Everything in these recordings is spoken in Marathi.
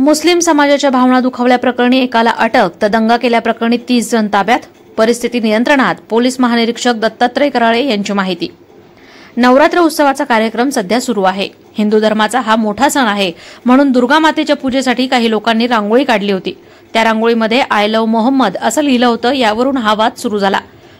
मुस्लिम समाजाच्या भावना दुखावल्याप्रकरणी एकाला अटक तर दंगा केल्याप्रकरणी 30 जण ताब्यात. परिस्थिती नियंत्रणात. पोलीस महानिरीक्षक दत्तात्रय कराळे यांची माहिती. नवरात्र उत्सवाचा कार्यक्रम सध्या सुरू आहे. हिंदू धर्माचा हा मोठा सण आहे म्हणून दुर्गा मातेच्या पूजेसाठी काही लोकांनी रांगोळी काढली होती. त्या रांगोळीमध्ये आय लव्ह मोहम्मद असं लिहिलं होतं. यावरून हा वाद सुरू झाला.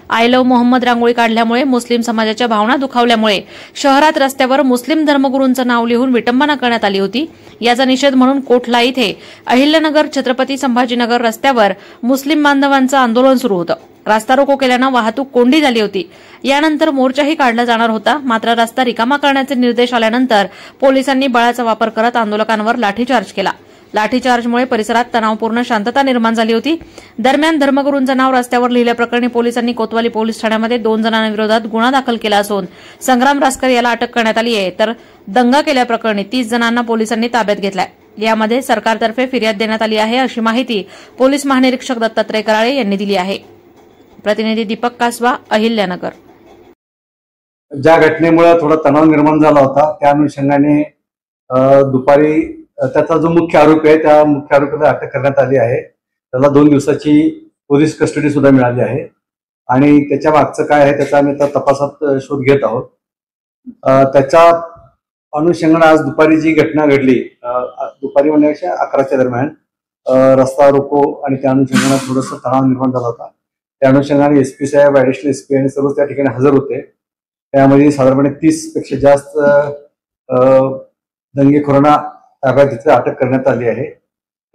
आय लव्ह मोहम्मद रांगोळी काढल्यामुळे मुस्लिम समाजाच्या भावना दुखावल्यामुळे शहरात रस्त्यावर मुस्लिम धर्मगुरूंचं नाव लिहून विटंबना करण्यात आली होती. याचा निषेध म्हणून कोठला इथे अहिल्यानगर छत्रपती संभाजीनगर रस्त्यावर मुस्लिम बांधवांचं आंदोलन सुरू होतं. रास्ता रोको केल्यानं वाहतूक कोंडी झाली होती. यानंतर मोर्चाही काढला जाणार होता. मात्र रस्ता रिकामा करण्याचे निर्देश आल्यानंतर पोलिसांनी बळाचा वापर करत आंदोलकांवर लाठीचार्ज केला. लाठीचार्जमुळे परिसरात तणावपूर्ण शांतता निर्माण झाली होती. दरम्यान धर्मगुरूंचं नाव रस्त्यावर लिहिल्याप्रकरणी पोलिसांनी कोतवाली पोलीस ठाण्यामध्ये 2 जणांविरोधात गुन्हा दाखल केला असून संग्राम रासकर याला अटक करण्यात आली आहे. तर दंगा केल्याप्रकरणी 30 जणांना पोलिसांनी ताब्यात घेतलाय. यामध्ये सरकारतर्फे फिर्याद देण्यात आली आहे अशी माहिती पोलीस महानिरीक्षक दत्तात्रय कराळे यांनी दिली आहे. प्रतिनिधी दीपक कासवा, अहिल्यानगर. ज्या घटनेमुळे थोडा तणाव निर्माण झाला होता त्या अनुषंगाने दुपारी त्याचा जो मुख्य आरोपी आहे त्या मुख्य आरोपीला अटक करण्यात आली आहे. त्याला 2 दिवसाची पोलीस कस्टडी सुद्धा मिळाली आहे आणि त्याच्या मागचं काय आहे त्याचा आम्ही तपासात शोध घेत आहोत. त्याच्या अनुषंगाने आज दुपारी जी घटना घडली, दुपारी म्हणण्यापेक्षा 11च्या दरम्यान रस्ता रोको आणि त्या अनुषंगाने थोडंसं तणाव निर्माण झाला होता. त्या अनुषंगाने एसपी साहेब, ऍडिशनल एसपी आणि सर्व त्या ठिकाणी हजर होते. त्यामध्ये साधारणपणे 30 पेक्षा जास्त दंगेखोरांना ताब्यात घेतलं, अटक करण्यात आली आहे.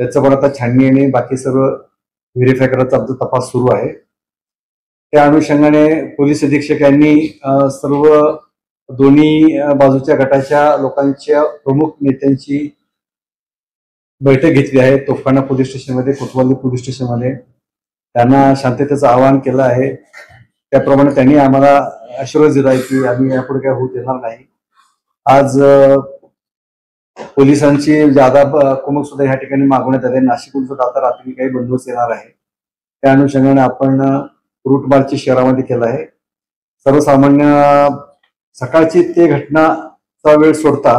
त्याचं पण आता छाननी आणि बाकी सर्व व्हेरीफाय करायचा आमचा तपास सुरू आहे. त्या अनुषंगाने पोलीस अधीक्षक यांनी सर्व दोन्ही बाजूच्या गटाच्या लोकांच्या प्रमुख नेत्यांची बैठक घेतली आहे. तोफखाना पोलीस स्टेशनमध्ये, कोतवाली पोलीस स्टेशनमध्ये त्यांना शांततेचं आवाहन केलं आहे. त्याप्रमाणे त्यांनी आम्हाला आश्वासन दिलं आहे की आम्ही यापुढे काय होऊ देणार नाही. आज पोलिसांची जादा कुमक सुद्धा ह्या ठिकाणी मागवण्यात आले. नाशिकहून सुद्धा आता रात्री काही बंदोबस्त येणार आहे. त्या अनुषंगाने आपण रूट मार्च शहरामध्ये केला आहे. सर्वसामान्य सकाळची ते घटनाचा वेळ सोडता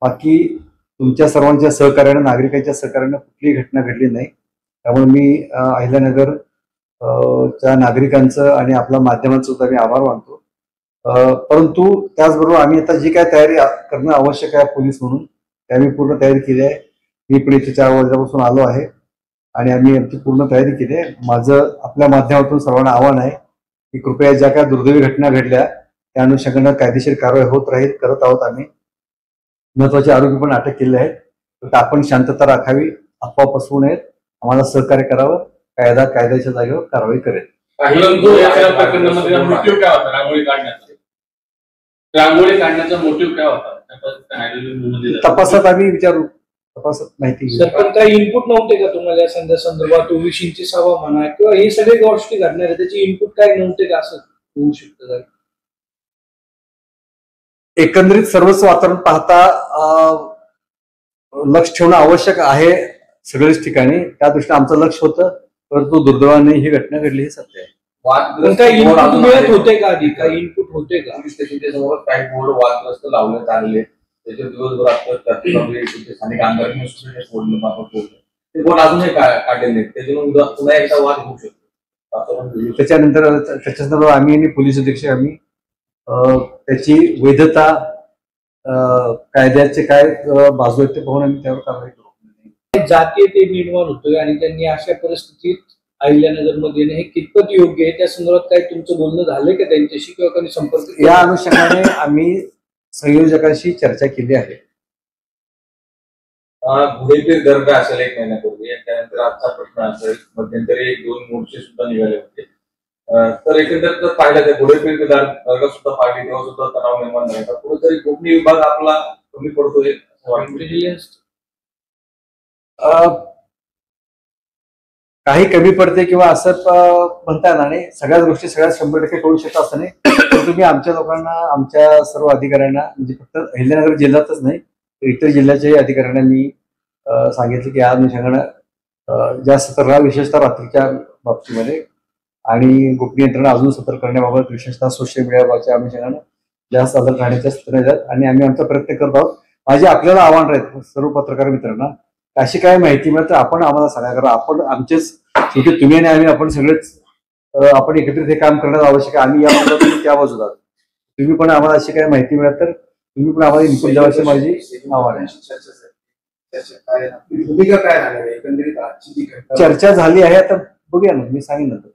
बाकी तुमच्या सर्वांच्या सहकार्याने, नागरिकांच्या सहकार्याने कुठलीही घटना घडली नाही. त्यामुळे मी अहिल्यानगर च्या नागरिकांचं आणि आपल्या माध्यमांचं सुद्धा मी आभार मानतो. परंतु त्याचबरोबर आम्ही आता जी काय तयारी करणं आवश्यक आहे पोलीस म्हणून ते आम्ही पूर्ण तयारी केली आहे. मी पण इथे 4 वाजल्यापासून आलो आहे आणि आम्ही आमची पूर्ण तयारी केली आहे. माझं आपल्या माध्यमातून सर्वांना आव्हान आहे की कृपया ज्या काय दुर्दैवी घटना घडल्या त्या अनुषंगाने कायदेशीर कारवाई होत राहील, करत आहोत. आम्ही महत्वाचे आरोपी पण अटक केले आहेत. तर आपण शांतता राखावी, अफवा पसरवू नयेत, आम्हाला सहकार्य करावं. कायदा कायद्याच्या जागेवर कारवाई करेल. रांगोळी काढण्याचा मोटिव्ह काय होता तपासात आम्ही विचारू, तपासात माहिती घेऊ. पण काही इनपुट नव्हते का तुम्हाला या संदर्भात? ओबीसीची सभा म्हणा किंवा हे सगळे गोष्टी घडणार आहे त्याची इनपुट काय नव्हते का असं होऊ शकतं? एकंदरीत सर्वच वातावरण पाहता लक्ष ठेवणं आवश्यक आहे सगळ्याच ठिकाणी. त्या दृष्टीने आमचं लक्ष होतं, परंतु दुर्दैवाने ही घटना घडली हे सत्य आहे. काही इनपुट मिळत होते का आधी? काही इनपुट होते का? त्याच्यासमोर काही बोर्ड वादग्रस्त लावण्यात आलेले, त्याच्यावर दिवसभर स्थानिक आमदारांनी ते बोर्ड अजूनही काढलेले नाहीत. त्याच्यामुळे पुन्हा एकदा वाद होऊ शकतो. त्याच्यानंतर आम्ही आणि पोलीस अधीक्षक आम्ही त्याची वैधता, कायद्याचे काय बाजू आहेत ते पाहून आम्ही त्यावर कारवाई करू. जातीय ते निर्माण होतोय आणि त्यांनी अशा परिस्थितीत अहिल्यानगर मध्ये हे कितपत योग्य आहे त्या संदर्भात काही तुमचं बोलणं झालंय का त्यांच्याशी किंवा काही संपर्क? या अनुषंगाने आम्ही संयोजकांशी चर्चा केली आहे. घोडेपीर दर्गा असेल 1 महिन्यापूर्वी, त्यानंतर आजचा प्रश्न असेल, मध्यंतरी 2 मोर्चे सुद्धा निघाले होते. तर एकंदरीत पाहिलं तर घोडेपीर दर्गा सुद्धा पाहिली तेव्हा सुद्धा तणाव निर्माण झाला. कुठेतरी कोकणी विभाग आपला कमी पडतोय इंटेलिजन्स काही कमी पडते किंवा असं म्हणता येणार नाही. सगळ्याच गोष्टी सगळ्यात 100% कळू शकतात असं नाही. तर तुम्ही आमच्या लोकांना, आमच्या सर्व अधिकाऱ्यांना, म्हणजे फक्त अहिल्यानगर जिल्ह्यातच नाही इतर जिल्ह्याच्याही अधिकाऱ्यांना मी सांगितलं की या अनुषंगाने जास्त सतर्क, विशेषतः रात्रीच्या बाबतीमध्ये आणि गोपनीय यंत्रणा अजून सतर्क करण्याबाबत, विशेषतः सोशल मीडियाच्या अनुषंगाने जास्त सतर्क राहण्याच्या सूचना देतात आणि आम्ही आमचा प्रयत्न करत आहोत. माझे आपल्याला आव्हान राहत सर्व पत्रकार मित्रांना, अशी काय माहिती मिळत तर आपण आम्हाला सांगा, कारण आपण आमचेच शेवटी तुम्ही आणि आम्ही आपण सगळेच आपण एकत्रित हे काम करणं आवश्यक आहे. आम्ही या बाजूला तुम्ही त्या बाजूला, तुम्ही पण आम्हाला अशी काय माहिती मिळत तर तुम्ही पण आम्हाला इनपुट द्यावं अशी माझी आव्हान आहे. भूमिका काय राहणार आहे एकंदरीत आजची जी घटना चर्चा झाली आहे, आता बघूया ना, मी सांगेन नंतर.